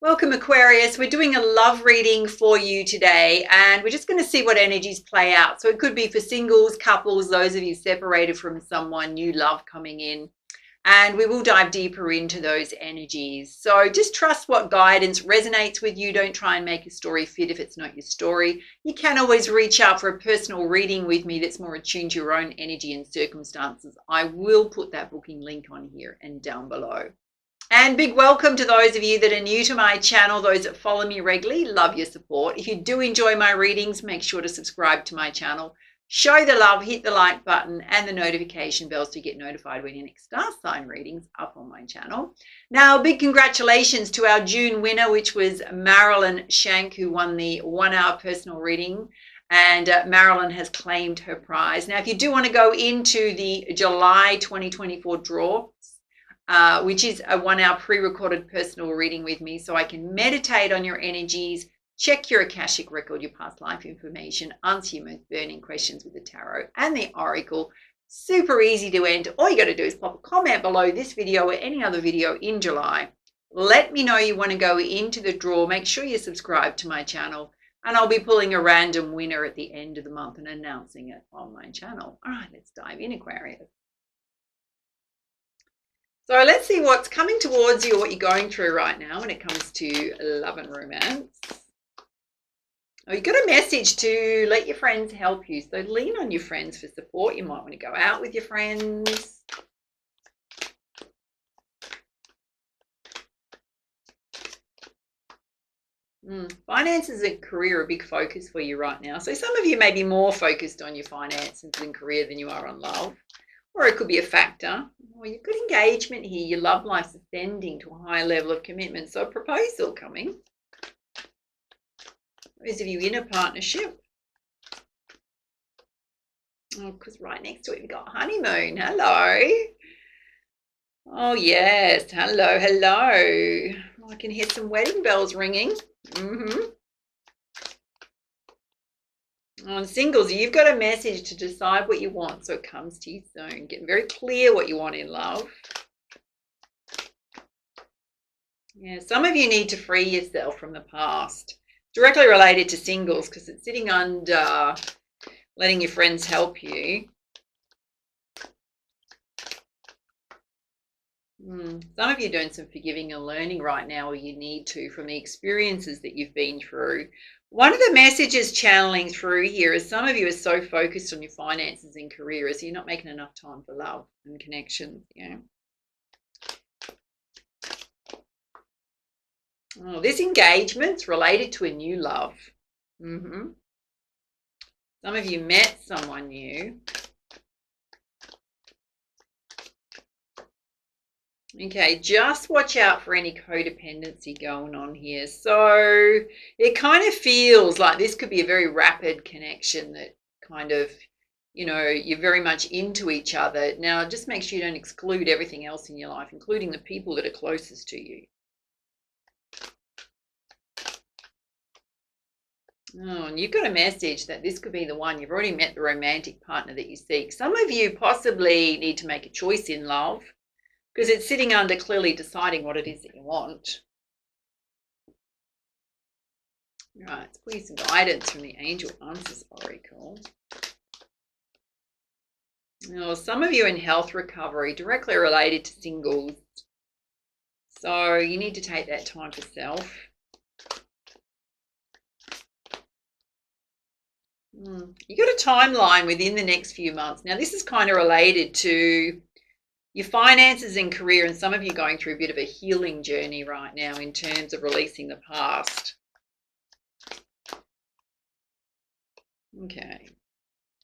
Welcome, Aquarius. We're doing a love reading for you today, and we're just going to see what energies play out. So it could be for singles, couples, those of you separated from someone, new love coming in, and we will dive deeper into those energies. So just trust what guidance resonates with you. Don't try and make a story fit if it's not your story. You can always reach out for a personal reading with me that's more attuned to your own energy and circumstances. I will put that booking link on here and down below. And big welcome to those of you that are new to my channel, those that follow me regularly. Love your support. If you do enjoy my readings, make sure to subscribe to my channel. Show the love, hit the like button and the notification bell so you get notified when your next star sign readings up on my channel. Now, big congratulations to our June winner, which was Marilyn Shank, who won the 1 hour personal reading. And Marilyn has claimed her prize. Now, if you do want to go into the July 2024 draw, which is a 1 hour pre-recorded personal reading with me, so I can meditate on your energies, check your Akashic record, your past life information, answer your most burning questions with the tarot and the oracle. Super easy to enter. All you got to do is pop a comment below this video or any other video in July. Let me know you want to go into the draw. Make sure you subscribe to my channel, and I'll be pulling a random winner at the end of the month and announcing it on my channel. All right, let's dive in, Aquarius. So let's see what's coming towards you, or what you're going through right now when it comes to love and romance. Oh, you've got a message to let your friends help you. So lean on your friends for support. You might want to go out with your friends. Finances and career are a big focus for you right now. So some of you may be more focused on your finances and career than you are on love. Or it could be a factor. Well, you've got engagement here. Your love life's ascending to a higher level of commitment. So a proposal coming. Those of you in a partnership. Oh, because right next to it we've got honeymoon. Hello. Oh, yes. Hello, hello. I can hear some wedding bells ringing. On singles, you've got a message to decide what you want so it comes to you soon. Get very clear what you want in love. Yeah, some of you need to free yourself from the past. Directly related to singles, because it's sitting under letting your friends help you. Some of you are doing some forgiving and learning right now, or you need to, from the experiences that you've been through. One of the messages channeling through here is some of you are so focused on your finances and career, so you're not making enough time for love and connection. Yeah. Oh, this engagement's related to a new love. Some of you met someone new. Okay, just watch out for any codependency going on here. So it kind of feels like this could be a very rapid connection that kind of, you know, you're very much into each other. Now, just make sure you don't exclude everything else in your life, including the people that are closest to you. Oh, and you've got a message that this could be the one. You've already met the romantic partner that you seek. Some of you possibly need to make a choice in love, because it's sitting under clearly deciding what it is that you want. Right, let's pull you some guidance from the Angel Answers Oracle. Now, some of you in health recovery, directly related to singles. So you need to take that time for self. You got a timeline within the next few months. Now, this is kind of related to your finances and career, and some of you going through a bit of a healing journey right now in terms of releasing the past. Okay.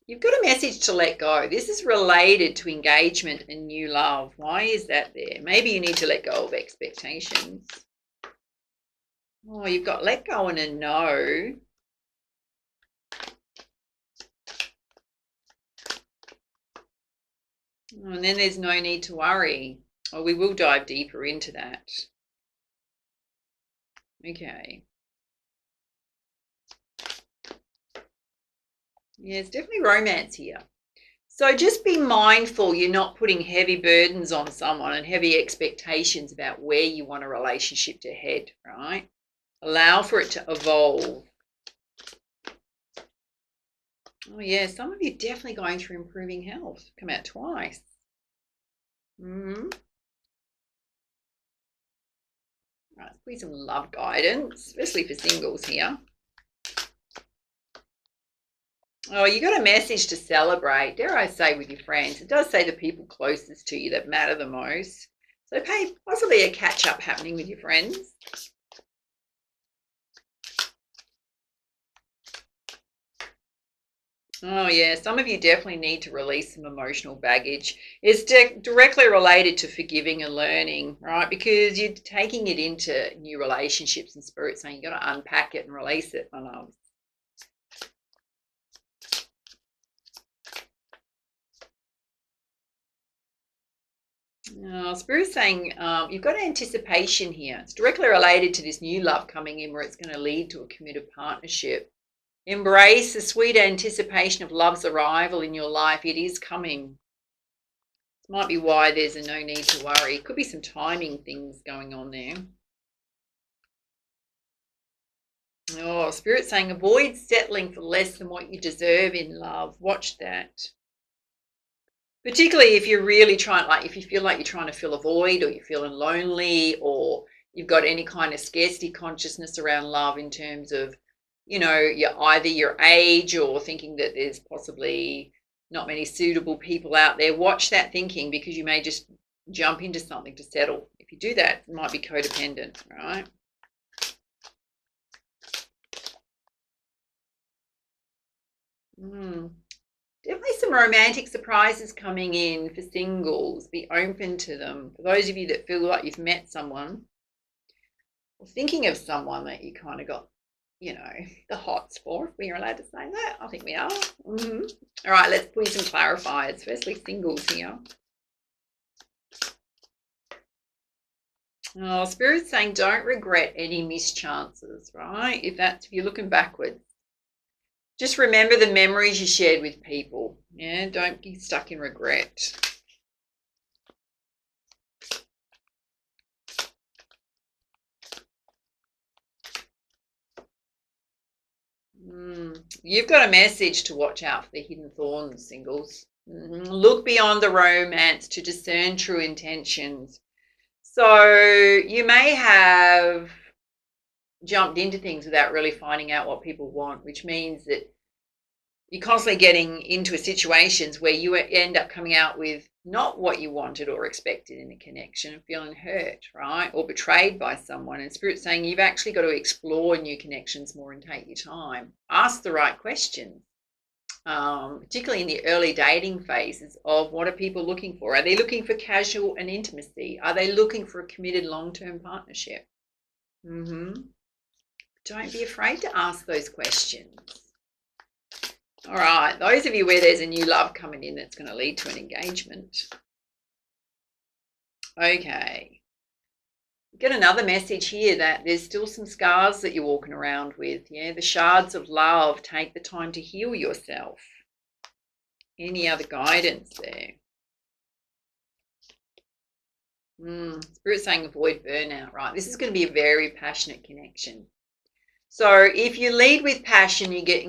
You've got a message to let go. This is related to engagement and new love. Why is that there? Maybe you need to let go of expectations. Oh, you've got let go and a no. And then there's no need to worry. Well, we will dive deeper into that. Okay. Yeah, it's definitely romance here. So just be mindful you're not putting heavy burdens on someone and heavy expectations about where you want a relationship to head, right? Allow for it to evolve. Oh yeah, some of you definitely going through improving health. Come out twice. Right, let's put some love guidance, especially for singles here. Oh, you got a message to celebrate, dare I say, with your friends. It does say the people closest to you that matter the most. So possibly a catch-up happening with your friends. Oh yeah, some of you definitely need to release some emotional baggage. It's directly related to forgiving and learning, right? Because you're taking it into new relationships, and spirit saying you got to unpack it and release it, my love. Spirit's saying you've got anticipation here. It's directly related to this new love coming in where it's going to lead to a committed partnership. Embrace the sweet anticipation of love's arrival in your life. It is coming. This might be why there's no need to worry. Could be some timing things going on there. Oh, Spirit's saying avoid settling for less than what you deserve in love. Watch that. Particularly if you're really trying, like if you feel like you're trying to fill a void or you're feeling lonely or you've got any kind of scarcity consciousness around love in terms of, you're either your age or thinking that there's possibly not many suitable people out there. Watch that thinking because you may just jump into something to settle. If you do that, it might be codependent, right? Definitely some romantic surprises coming in for singles. Be open to them. For those of you that feel like you've met someone or thinking of someone that you kind of got, the hots for, if we're allowed to say that. I think we are. All right, let's put in some clarifiers. Firstly, singles here. Oh, Spirit's saying don't regret any missed chances, right? If you're looking backwards. Just remember the memories you shared with people. Yeah, don't get stuck in regret. You've got a message to watch out for the hidden thorns, singles. Look beyond the romance to discern true intentions. So you may have jumped into things without really finding out what people want, which means that you're constantly getting into situations where you end up coming out with not what you wanted or expected in a connection and feeling hurt, right? Or betrayed by someone. And Spirit's saying you've actually got to explore new connections more and take your time. Ask the right questions, particularly in the early dating phases of what are people looking for? Are they looking for casual and intimacy? Are they looking for a committed long-term partnership? Don't be afraid to ask those questions. All right, those of you where there's a new love coming in that's going to lead to an engagement. Okay. Get another message here that there's still some scars that you're walking around with. Yeah, the shards of love. Take the time to heal yourself. Any other guidance there? Spirit saying avoid burnout, right? This is going to be a very passionate connection. So if you lead with passion, you get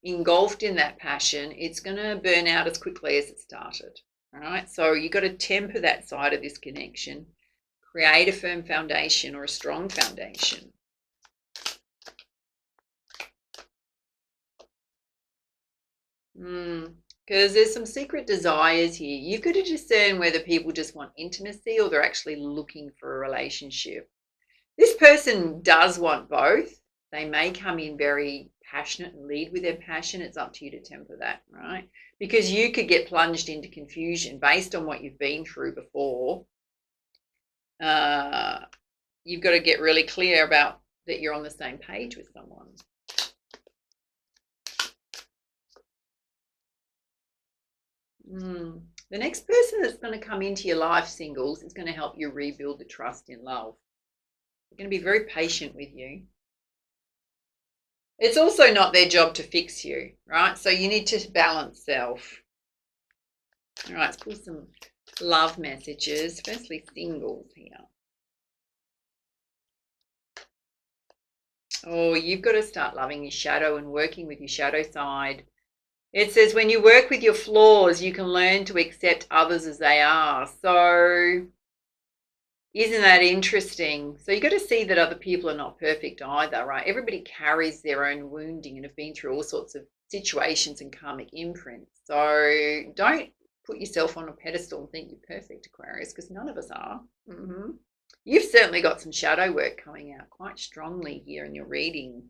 engulfed in that passion, it's going to burn out as quickly as it started. All right. So you've got to temper that side of this connection. Create a firm foundation or a strong foundation. Because there's some secret desires here. You've got to discern whether people just want intimacy or they're actually looking for a relationship. This person does want both. They may come in very passionate and lead with their passion. It's up to you to temper that, right? Because you could get plunged into confusion based on what you've been through before. You've got to get really clear about that you're on the same page with someone. The next person that's going to come into your life, singles, is going to help you rebuild the trust in love. They're going to be very patient with you. It's also not their job to fix you, right? So you need to balance self. All right, let's pull some love messages. Firstly, singles here. Oh, you've got to start loving your shadow and working with your shadow side. It says when you work with your flaws, you can learn to accept others as they are. So isn't that interesting? So you got to see that other people are not perfect either, right? Everybody carries their own wounding and have been through all sorts of situations and karmic imprints. So don't put yourself on a pedestal and think you're perfect, Aquarius, because none of us are. You've certainly got some shadow work coming out quite strongly here in your reading.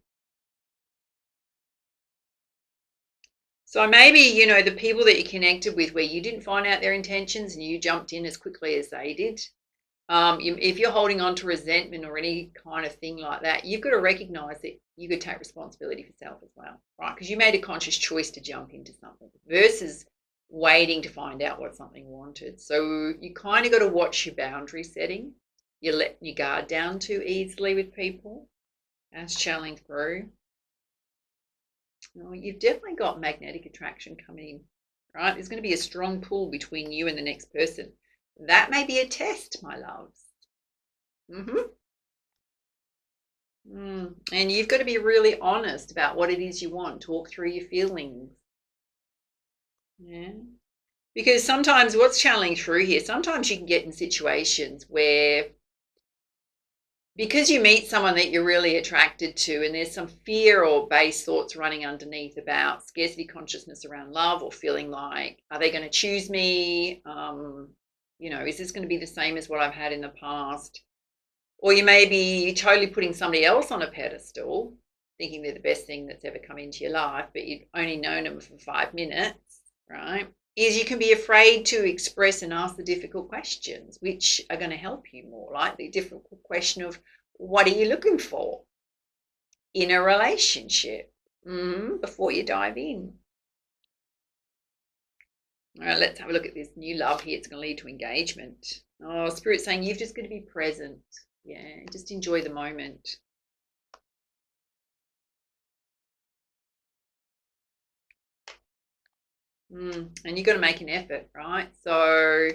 So maybe, you know, the people that you connected with where you didn't find out their intentions and you jumped in as quickly as they did. If you're holding on to resentment or any kind of thing like that, you've got to recognize that you could take responsibility for self as well, right? Because you made a conscious choice to jump into something versus waiting to find out what something wanted. So you kind of got to watch your boundary setting. You're letting your guard down too easily with people. That's channeling through. Oh, you've definitely got magnetic attraction coming in, right? There's going to be a strong pull between you and the next person. That may be a test, my loves. And you've got to be really honest about what it is you want. Talk through your feelings. Yeah. Because sometimes what's channeling through here, sometimes you can get in situations where because you meet someone that you're really attracted to and there's some fear or base thoughts running underneath about scarcity consciousness around love or feeling like, are they going to choose me? You know, is this going to be the same as what I've had in the past? Or you may be totally putting somebody else on a pedestal, thinking they're the best thing that's ever come into your life, but you've only known them for 5 minutes, right? Is you can be afraid to express and ask the difficult questions, which are going to help you more, like the difficult question of what are you looking for in a relationship before you dive in. All right, let's have a look at this new love here. It's going to lead to engagement. Oh, Spirit's saying you've just got to be present. Yeah, just enjoy the moment. And you've got to make an effort, right? So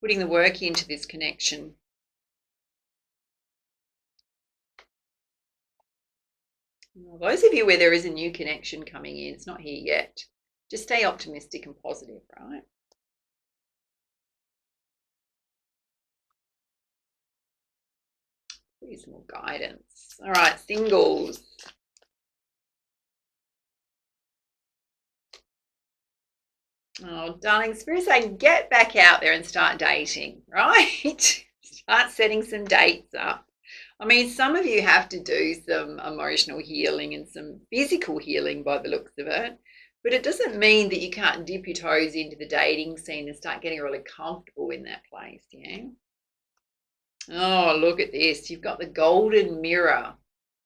putting the work into this connection. Well, those of you where there is a new connection coming in, it's not here yet. Just stay optimistic and positive, right? Please, more guidance. All right, singles. Oh, darling, Spirit's saying get back out there and start dating, right? Start setting some dates up. I mean, some of you have to do some emotional healing and some physical healing by the looks of it, but it doesn't mean that you can't dip your toes into the dating scene and start getting really comfortable in that place, yeah? Oh, look at this. You've got the golden mirror.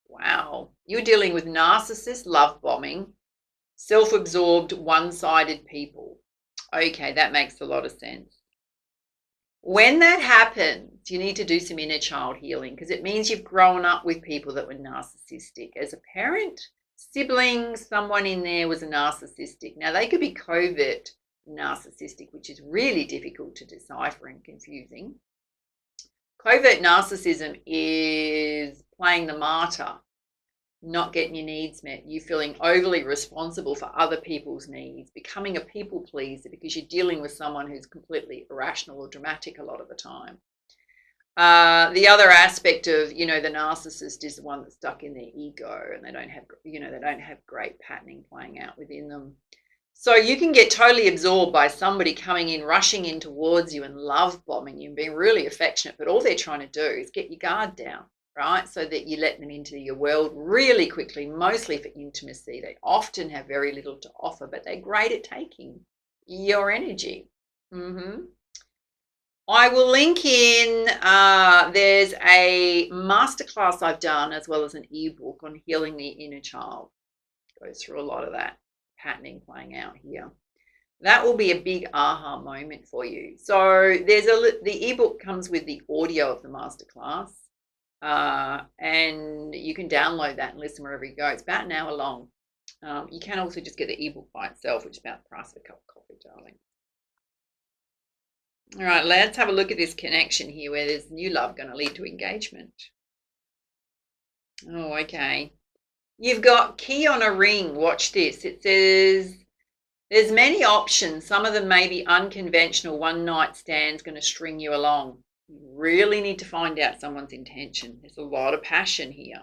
Wow. You're dealing with narcissists, love bombing, self-absorbed, one-sided people. Okay, that makes a lot of sense. When that happens, you need to do some inner child healing because it means you've grown up with people that were narcissistic. As a parent, sibling, someone in there was a narcissistic. Now, they could be covert narcissistic, which is really difficult to decipher and confusing. Covert narcissism is playing the martyr, not getting your needs met, you feeling overly responsible for other people's needs, becoming a people pleaser because you're dealing with someone who's completely irrational or dramatic a lot of the time. The other aspect of, you know, the narcissist is the one that's stuck in their ego and they don't have, you know, they don't have great patterning playing out within them. So you can get totally absorbed by somebody coming in, rushing in towards you and love bombing you and being really affectionate, but all they're trying to do is get your guard down, right? So that you let them into your world really quickly, mostly for intimacy. They often have very little to offer, but they're great at taking your energy. I will link in, there's a masterclass I've done as well as an ebook on healing the inner child. Goes through a lot of that patterning playing out here. That will be a big aha moment for you. So there's the ebook comes with the audio of the masterclass, and you can download that and listen wherever you go. It's about an hour long. You can also just get the ebook by itself, which is about the price of a cup of coffee, darling. All right, let's have a look at this connection here where there's new love going to lead to engagement. Oh, okay. You've got key on a ring. Watch this. It says there's many options. Some of them may be unconventional. One night stand's going to string you along. You really need to find out someone's intention. There's a lot of passion here.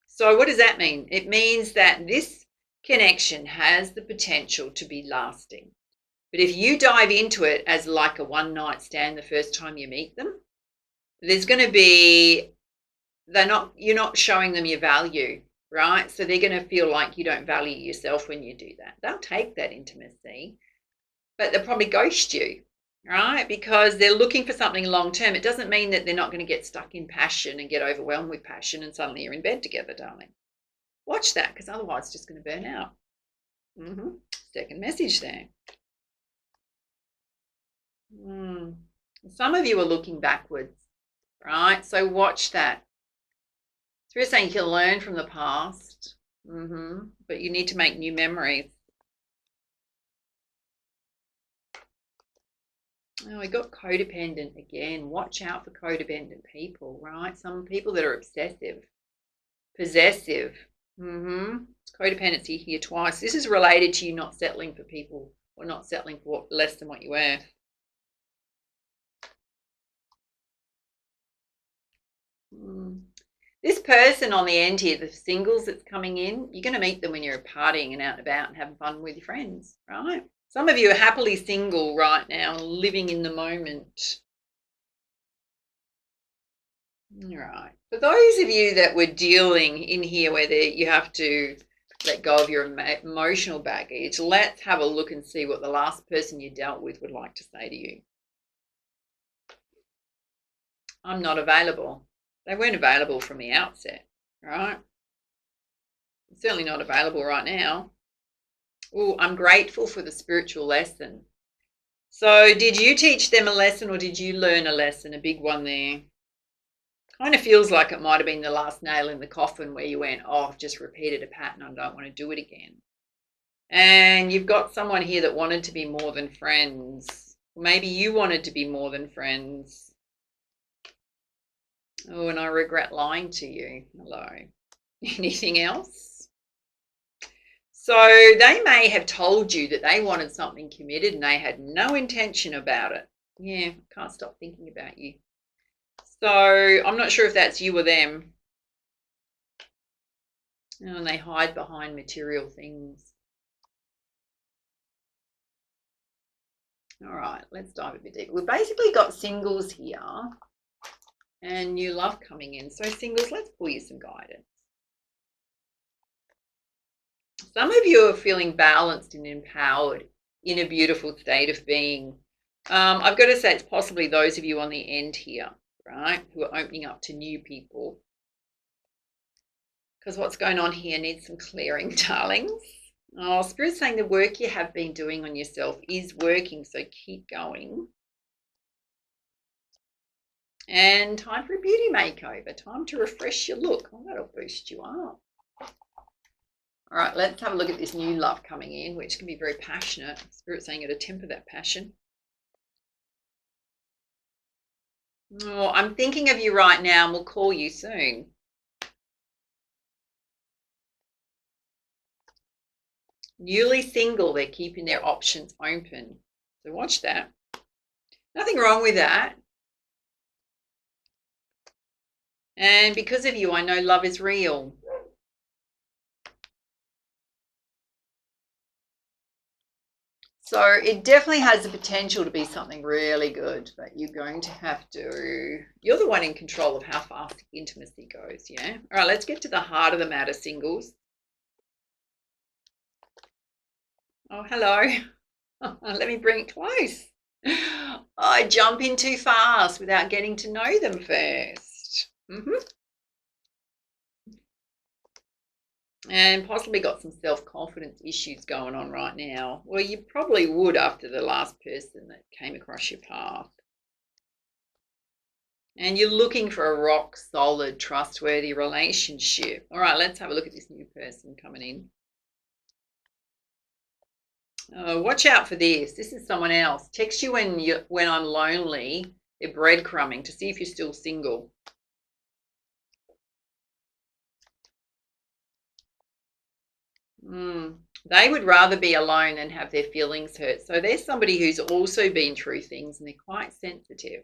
So what does that mean? It means that this connection has the potential to be lasting. But if you dive into it as like a one night stand the first time you meet them, there's going to be, you're not showing them your value, right? So they're going to feel like you don't value yourself when you do that. They'll take that intimacy, but they'll probably ghost you, right? Because they're looking for something long term. It doesn't mean that they're not going to get stuck in passion and get overwhelmed with passion and suddenly you're in bed together, darling. Watch that, because otherwise it's just going to burn out. Second message there. Some of you are looking backwards, right? So watch that. Spirit saying you can learn from the past, but you need to make new memories. Oh, we got codependent again. Watch out for codependent people, right? Some people that are obsessive, possessive. It's codependency here twice. This is related to you not settling for people or not settling for less than what you're worth. This person on the end here, the singles that's coming in, you're going to meet them when you're partying and out and about and having fun with your friends, right? Some of you are happily single right now, living in the moment. All right. For those of you that were dealing in here where you have to let go of your emotional baggage, let's have a look and see what the last person you dealt with would like to say to you. I'm not available. They weren't available from the outset, right? Certainly not available right now. Oh, I'm grateful for the spiritual lesson. So did you teach them a lesson or did you learn a lesson? A big one there. Kind of feels like it might have been the last nail in the coffin where you went, oh, I've just repeated a pattern. I don't want to do it again. And you've got someone here that wanted to be more than friends. Maybe you wanted to be more than friends. Oh, and I regret lying to you. Hello. Anything else? So they may have told you that they wanted something committed and they had no intention about it. Yeah, can't stop thinking about you. So I'm not sure if that's you or them. Oh, and they hide behind material things. All right, let's dive a bit deeper. We've basically got singles here and new love coming in. So singles, let's pull you some guidance. Some of you are feeling balanced and empowered in a beautiful state of being. I've got to say it's possibly those of you on the end here, right, who are opening up to new people. Because what's going on here needs some clearing, darlings. Oh, Spirit's saying the work you have been doing on yourself is working, so keep going. And time for a beauty makeover, time to refresh your look. Oh, that'll boost you up. All right, let's have a look at this new love coming in, which can be very passionate. Spirit's saying to temper that passion. Oh, I'm thinking of you right now and we'll call you soon. Newly single, they're keeping their options open. So watch that. Nothing wrong with that. And because of you, I know love is real. So it definitely has the potential to be something really good, but you're going to have to, you're the one in control of how fast the intimacy goes, yeah? All right, let's get to the heart of the matter, singles. Oh, hello. Let me bring it close. I jump in too fast without getting to know them first. And possibly got some self-confidence issues going on right now. Well, you probably would after the last person that came across your path. And you're looking for a rock solid, trustworthy relationship. All right, let's have a look at this new person coming in. Watch out for this. This is someone else. Text you when I'm lonely. They're breadcrumbing to see if you're still single. They would rather be alone than have their feelings hurt. So there's somebody who's also been through things and they're quite sensitive.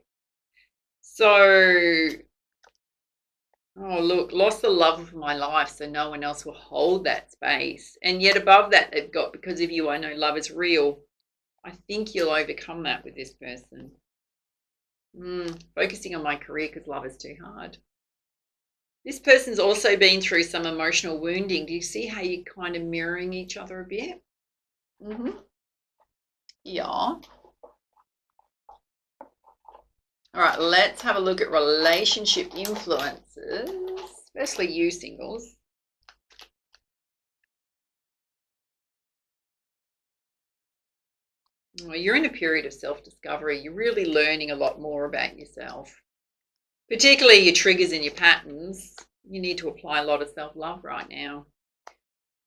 So, oh, look, lost the love of my life, so no one else will hold that space. And yet above that, they've got, because of you, I know love is real. I think you'll overcome that with this person. Focusing on my career because love is too hard. This person's also been through some emotional wounding. Do you see how you're kind of mirroring each other a bit? Yeah. All right, let's have a look at relationship influences, especially you singles. Well, you're in a period of self-discovery. You're really learning a lot more about yourself, particularly your triggers and your patterns. You need to apply a lot of self-love right now.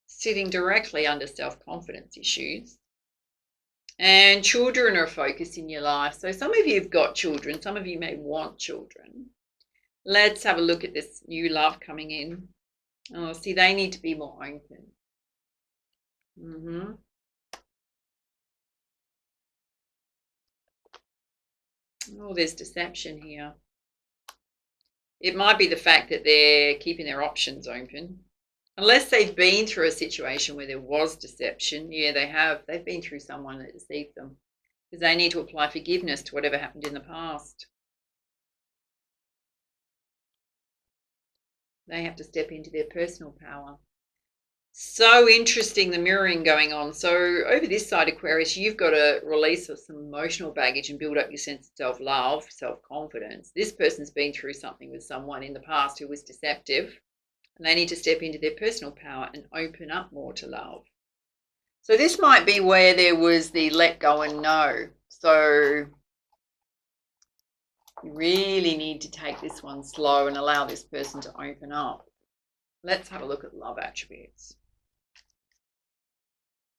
Sitting directly under self-confidence issues. And children are a focus in your life. So some of you have got children. Some of you may want children. Let's have a look at this new love coming in. Oh, see, they need to be more open. Oh, there's deception here. It might be the fact that they're keeping their options open. Unless they've been through a situation where there was deception. Yeah, they have. They've been through someone that deceived them. Because they need to apply forgiveness to whatever happened in the past. They have to step into their personal power. So interesting, the mirroring going on. So over this side, Aquarius, you've got to release some emotional baggage and build up your sense of self-love, self-confidence. This person's been through something with someone in the past who was deceptive, and they need to step into their personal power and open up more to love. So this might be where there was the let go and know. So you really need to take this one slow and allow this person to open up. Let's have a look at love attributes.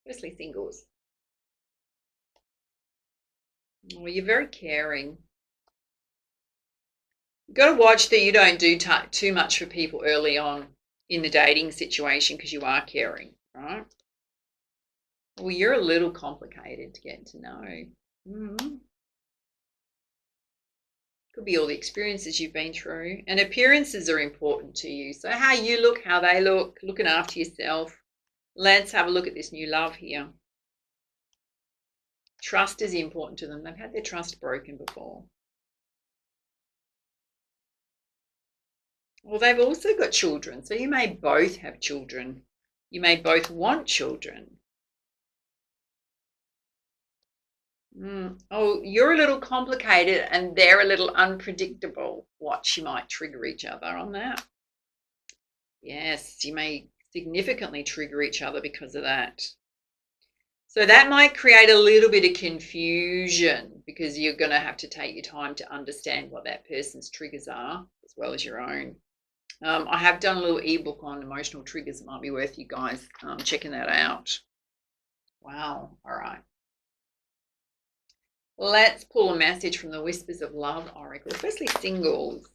Firstly, singles. Well, you're very caring. You've got to watch that you don't do too much for people early on in the dating situation because you are caring, right? Well, you're a little complicated to get to know. Could be all the experiences you've been through. And appearances are important to you. So how you look, how they look, looking after yourself. Let's have a look at this new love here. Trust is important to them. They've had their trust broken before. Well, they've also got children. So you may both have children. You may both want children. Oh, you're a little complicated and they're a little unpredictable. Watch, you might trigger each other on that. Yes, you may significantly trigger each other because of that. So that might create a little bit of confusion because you're going to have to take your time to understand what that person's triggers are as well as your own. I have done a little ebook on emotional triggers. It might be worth you guys checking that out. Wow. All right. Let's pull a message from the Whispers of Love Oracle. Firstly, singles.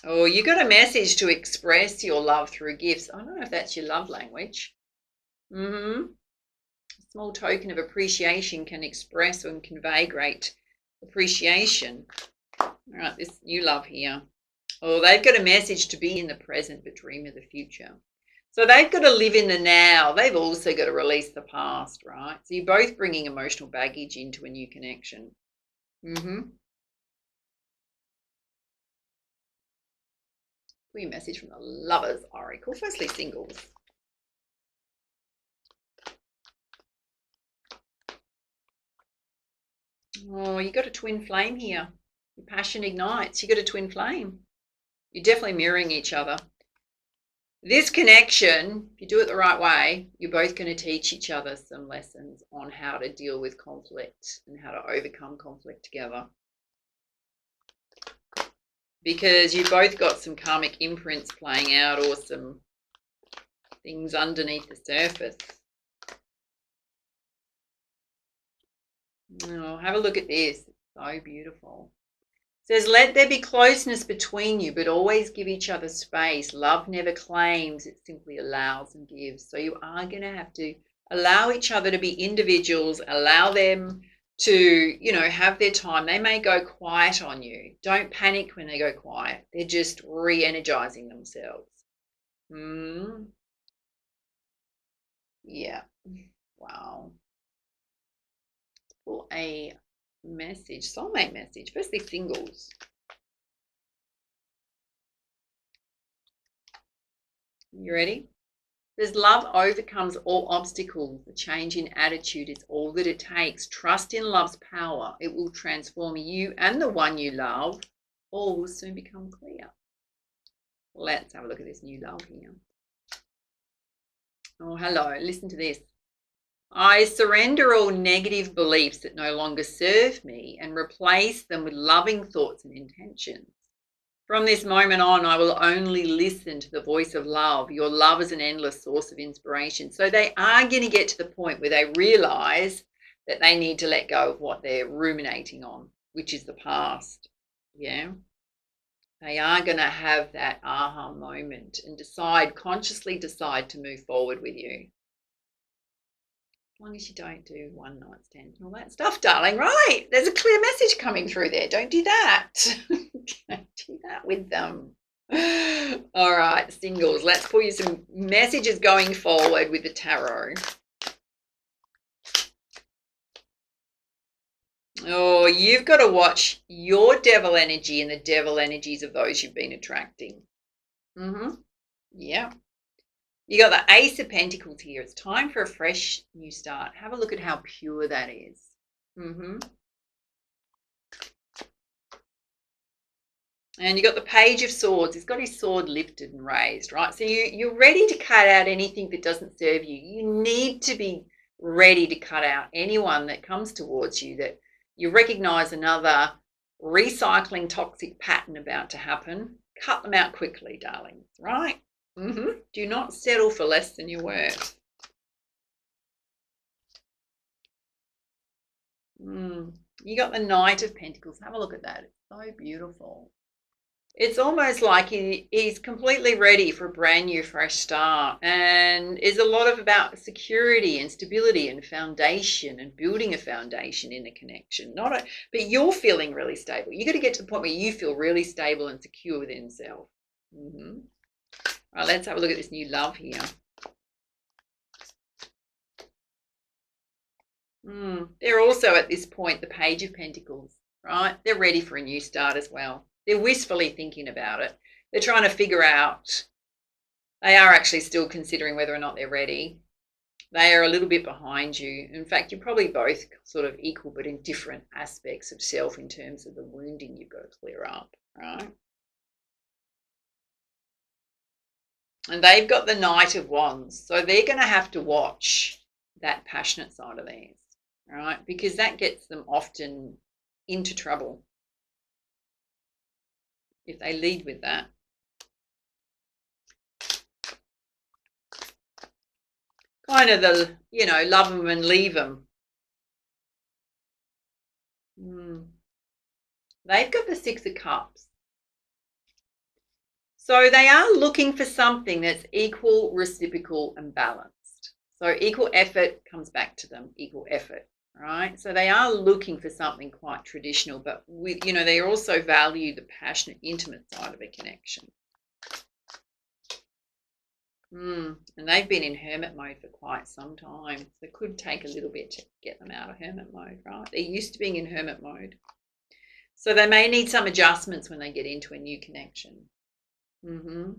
Oh, you got a message to express your love through gifts. I don't know if that's your love language. A small token of appreciation can express and convey great appreciation. All right, this new love here. Oh, they've got a message to be in the present but dream of the future. So they've got to live in the now. They've also got to release the past, right? So you're both bringing emotional baggage into a new connection. Your message from the Lovers Oracle. Firstly, singles. Oh, you got a twin flame here. Your passion ignites. You got a twin flame. You're definitely mirroring each other. This connection, if you do it the right way, you're both going to teach each other some lessons on how to deal with conflict and how to overcome conflict together. Because you've both got some karmic imprints playing out or some things underneath the surface. Oh, have a look at this. It's so beautiful. It says, let there be closeness between you, but always give each other space. Love never claims, it simply allows and gives. So you are going to have to allow each other to be individuals, allow them to, have their time. They may go quiet on you. Don't panic when they go quiet. They're just re-energizing themselves. Yeah. Wow. Pull a message, soulmate message. Firstly, singles. You ready? There's love overcomes all obstacles. The change in attitude is all that it takes. Trust in love's power. It will transform you and the one you love. All will soon become clear. Let's have a look at this new love here. Oh, hello. Listen to this. I surrender all negative beliefs that no longer serve me and replace them with loving thoughts and intentions. From this moment on, I will only listen to the voice of love. Your love is an endless source of inspiration. So they are going to get to the point where they realize that they need to let go of what they're ruminating on, which is the past. Yeah. They are going to have that aha moment and consciously decide to move forward with you. As long as you don't do one night stands and all that stuff, darling. Right. There's a clear message coming through there. Don't do that. Don't do that with them. All right, singles. Let's pull you some messages going forward with the tarot. Oh, you've got to watch your devil energy and the devil energies of those you've been attracting. Yeah. You got the Ace of Pentacles here. It's time for a fresh new start. Have a look at how pure that is. And you got the Page of Swords. He's got his sword lifted and raised, right? So you're ready to cut out anything that doesn't serve you. You need to be ready to cut out anyone that comes towards you that you recognize another recycling toxic pattern about to happen. Cut them out quickly, darlings, right? Do not settle for less than you're worth. You got the Knight of Pentacles. Have a look at that. It's so beautiful. It's almost like he's completely ready for a brand new fresh start, and is a lot about security and stability and foundation and building a foundation in a connection. But you're feeling really stable. You got to get to the point where you feel really stable and secure within yourself. All right, let's have a look at this new love here. They're also at this point the Page of Pentacles, right? They're ready for a new start as well. They're wistfully thinking about it. They're trying to figure out. They are actually still considering whether or not they're ready. They are a little bit behind you. In fact, you're probably both sort of equal, but in different aspects of self in terms of the wounding you've got to clear up, right? And they've got the Knight of Wands. So they're going to have to watch that passionate side of theirs, right? Because that gets them often into trouble if they lead with that. Kind of the, love them and leave them. They've got the Six of Cups. So they are looking for something that's equal, reciprocal, and balanced. So equal effort comes back to them, equal effort, right? So they are looking for something quite traditional, but with, they also value the passionate, intimate side of a connection. And they've been in hermit mode for quite some time. So it could take a little bit to get them out of hermit mode, right? They're used to being in hermit mode. So they may need some adjustments when they get into a new connection. All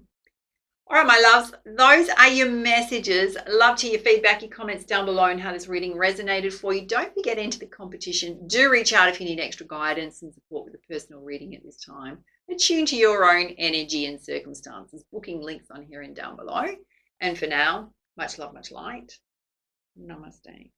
right, my loves, those are your messages. Love to hear your feedback, your comments down below and how this reading resonated for you. Don't forget to enter the competition. Do reach out if you need extra guidance and support with a personal reading at this time. Attune to your own energy and circumstances. Booking links on here and down below. And for now, much love, much light. Namaste.